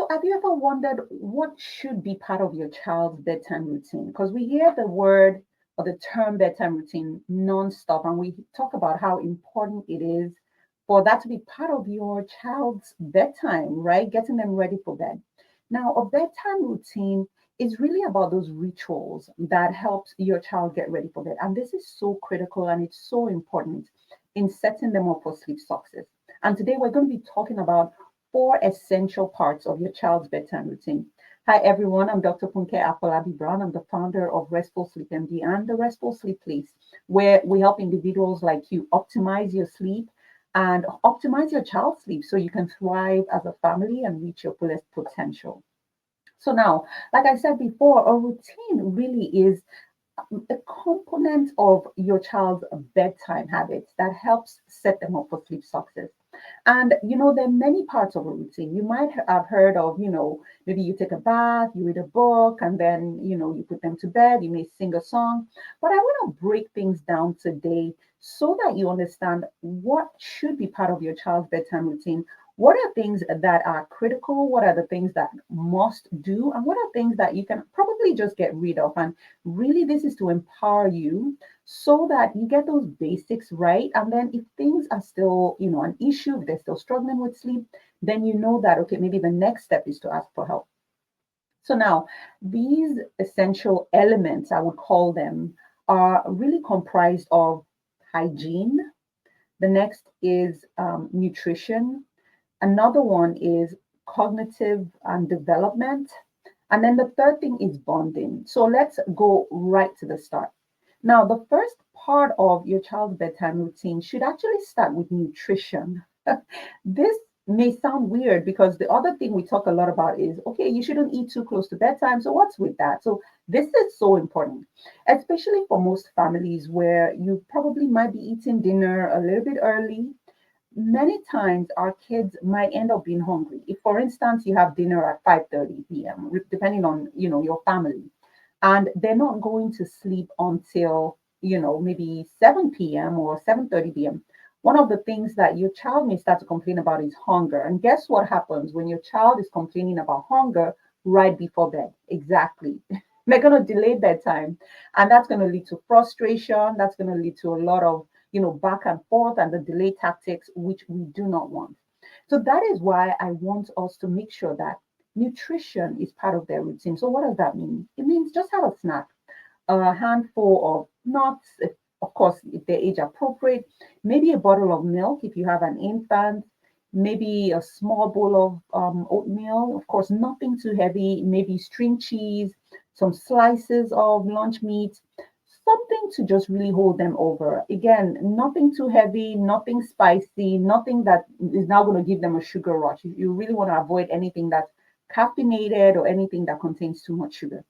So have you ever wondered what should be part of your child's bedtime routine? Because we hear the word or the term bedtime routine nonstop, and we talk about how important it is for that to be part of your child's bedtime, right? Getting them ready for bed. Now, a bedtime routine is really about those rituals that helps your child get ready for bed. And this is so critical and it's so important in setting them up for sleep success. And today we're going to be talking about four essential parts of your child's bedtime routine. Hi, everyone. I'm Dr. Funke Afolabi-Brown. I'm the founder of Restful Sleep MD and the Restful Sleep Place, where we help individuals like you optimize your sleep and optimize your child's sleep so you can thrive as a family and reach your fullest potential. So now, like I said before, a routine really is a component of your child's bedtime habits that helps set them up for sleep success. And there are many parts of a routine. You might have heard of, maybe you take a bath, you read a book, and then, you put them to bed, you may sing a song. But I want to break things down today so that you understand what should be part of your child's bedtime routine. What are things that are critical? What are the things that must do? And what are things that you can probably just get rid of? And really, this is to empower you so that you get those basics right. And then if things are still, an issue, if they're still struggling with sleep, then you know that, okay, maybe the next step is to ask for help. So now, these essential elements, I would call them, are really comprised of hygiene. The next is nutrition. Another one is cognitive and development. And then the third thing is bonding. So let's go right to the start. Now, the first part of your child's bedtime routine should actually start with nutrition. This may sound weird because the other thing we talk a lot about is okay, you shouldn't eat too close to bedtime. So, what's with that? So, this is so important, especially for most families where you probably might be eating dinner a little bit early. Many times our kids might end up being hungry. If, for instance, you have dinner at 5:30 p.m., depending on, your family, and they're not going to sleep until, maybe 7 p.m. or 7:30 p.m. One of the things that your child may start to complain about is hunger. And guess what happens when your child is complaining about hunger right before bed? Exactly. They're going to delay bedtime. And that's going to lead to frustration. That's going to lead to a lot of back and forth and the delay tactics, which we do not want. So that is why I want us to make sure that nutrition is part of their routine. So what does that mean? It means just have a snack, a handful of nuts, of course, if they're age appropriate, maybe a bottle of milk if you have an infant, maybe a small bowl of oatmeal, of course, nothing too heavy, maybe string cheese, some slices of lunch meat, something to just really hold them over. Again, nothing too heavy, nothing spicy, nothing that is now going to give them a sugar rush. You really want to avoid anything that's caffeinated or anything that contains too much sugar.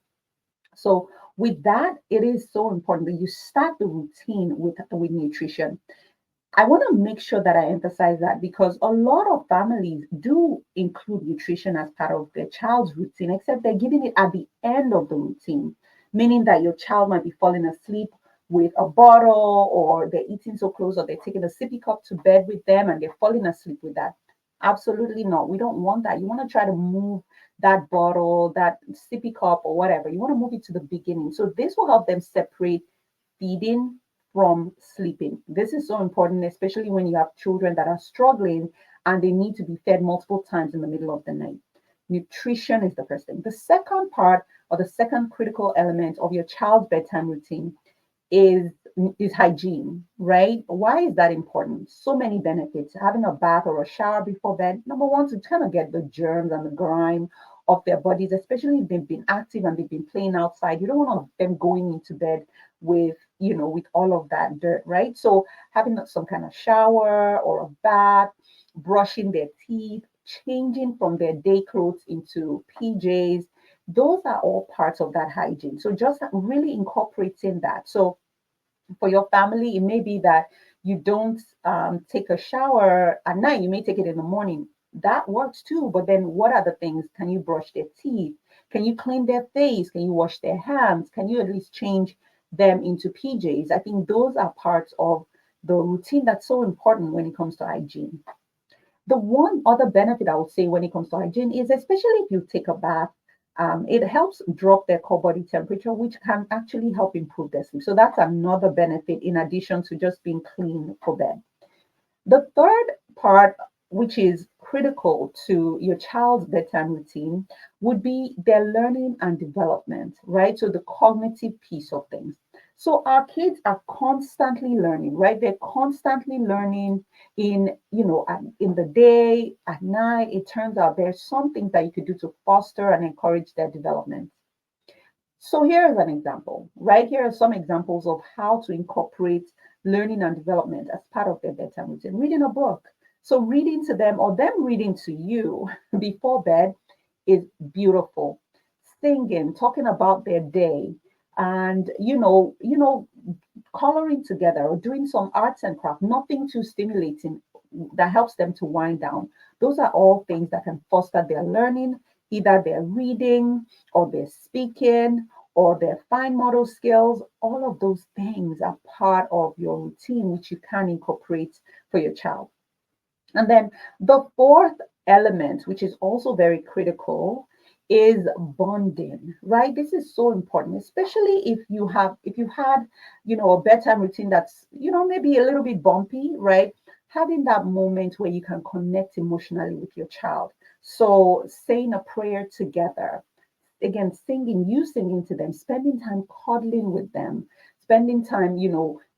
So with that, it is so important that you start the routine with nutrition. I want to make sure that I emphasize that because a lot of families do include nutrition as part of their child's routine, except they're giving it at the end of the routine, meaning that your child might be falling asleep with a bottle or they're eating so close or they're taking a sippy cup to bed with them and they're falling asleep with that. Absolutely not. We don't want that. You want to try to move that bottle, that sippy cup or whatever. You want to move it to the beginning. So this will help them separate feeding from sleeping. This is so important, especially when you have children that are struggling and they need to be fed multiple times in the middle of the night. Nutrition is the first thing. The second part or the second critical element of your child's bedtime routine is is hygiene, right? Why is that important? So many benefits. Having a bath or a shower before bed, number one, to kind of get the germs and the grime of their bodies, especially if they've been active and they've been playing outside. You don't want them going into bed with, with all of that dirt, right? So having some kind of shower or a bath, brushing their teeth, changing from their day clothes into PJs, those are all parts of that hygiene. So just really incorporating that. So for your family, it may be that you don't take a shower at night. You may take it in the morning. That works too. But then what are the things? Can you brush their teeth? Can you clean their face? Can you wash their hands? Can you at least change them into PJs? I think those are parts of the routine that's so important when it comes to hygiene. The one other benefit I would say when it comes to hygiene is, especially if you take a bath, it helps drop their core body temperature, which can actually help improve their sleep. So that's another benefit in addition to just being clean for bed. The third part, which is critical to your child's bedtime routine, would be their learning and development, right? So the cognitive piece of things. So our kids are constantly learning, right? They're constantly learning in the day, at night. It turns out there's some things that you could do to foster and encourage their development. So here is an example, right? Here are some examples of how to incorporate learning and development as part of their bedtime routine. Reading a book. So reading to them or them reading to you before bed is beautiful. Singing, talking about their day, and coloring together or doing some arts and craft, nothing too stimulating that helps them to wind down. Those are all things that can foster their learning, either their reading or their speaking or their fine motor skills. All of those things are part of your routine, which you can incorporate for your child. And then the fourth element, which is also very critical, is bonding, right? This is so important, especially if you had, a bedtime routine that's, maybe a little bit bumpy, right? Having that moment where you can connect emotionally with your child. So saying a prayer together, again, you singing to them, spending time cuddling with them, spending time,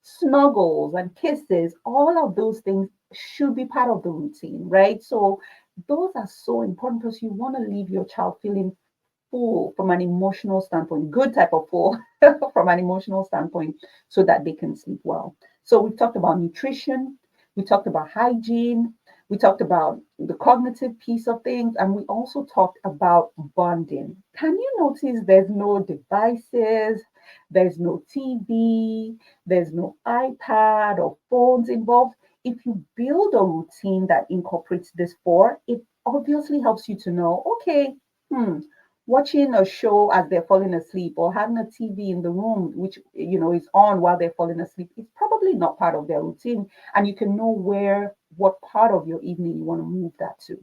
snuggles and kisses, all of those things should be part of the routine, right? So those are so important because you want to leave your child feeling full from an emotional standpoint, good type of full from an emotional standpoint, so that they can sleep well. So we've talked about nutrition, we talked about hygiene, we talked about the cognitive piece of things, and we also talked about bonding. Can you notice there's no devices, there's no TV, there's no iPad or phones involved? If you build a routine that incorporates this four, it obviously helps you to know, okay, watching a show as they're falling asleep or having a TV in the room, which is on while they're falling asleep, is probably not part of their routine. And you can know what part of your evening you want to move that to.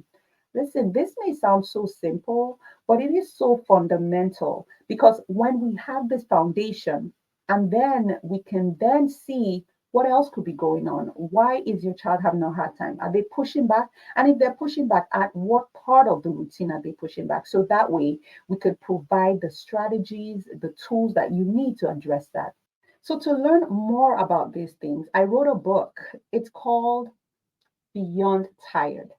Listen, this may sound so simple, but it is so fundamental because when we have this foundation, and then we can then see what else could be going on. Why is your child having a hard time? Are they pushing back? And if they're pushing back, at what part of the routine are they pushing back? So that way we could provide the strategies, the tools that you need to address that. So to learn more about these things, I wrote a book. It's called Beyond Tired,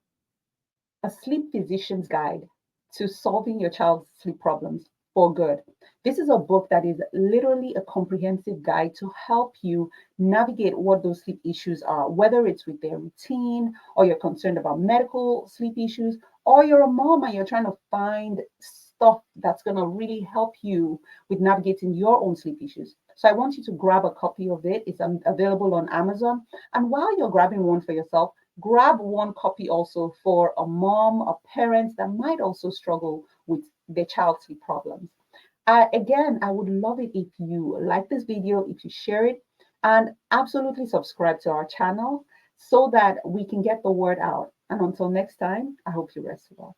a sleep physician's guide to solving your child's sleep problems for good. This is a book that is literally a comprehensive guide to help you navigate what those sleep issues are, whether it's with their routine or you're concerned about medical sleep issues, or you're a mom and you're trying to find stuff that's going to really help you with navigating your own sleep issues. So I want you to grab a copy of it. It's available on Amazon. And while you're grabbing one for yourself, grab one copy also for a mom or parents that might also struggle with their child's sleep problems. Again, I would love it if you like this video, if you share it, and absolutely subscribe to our channel so that we can get the word out. And until next time, I hope you rest well.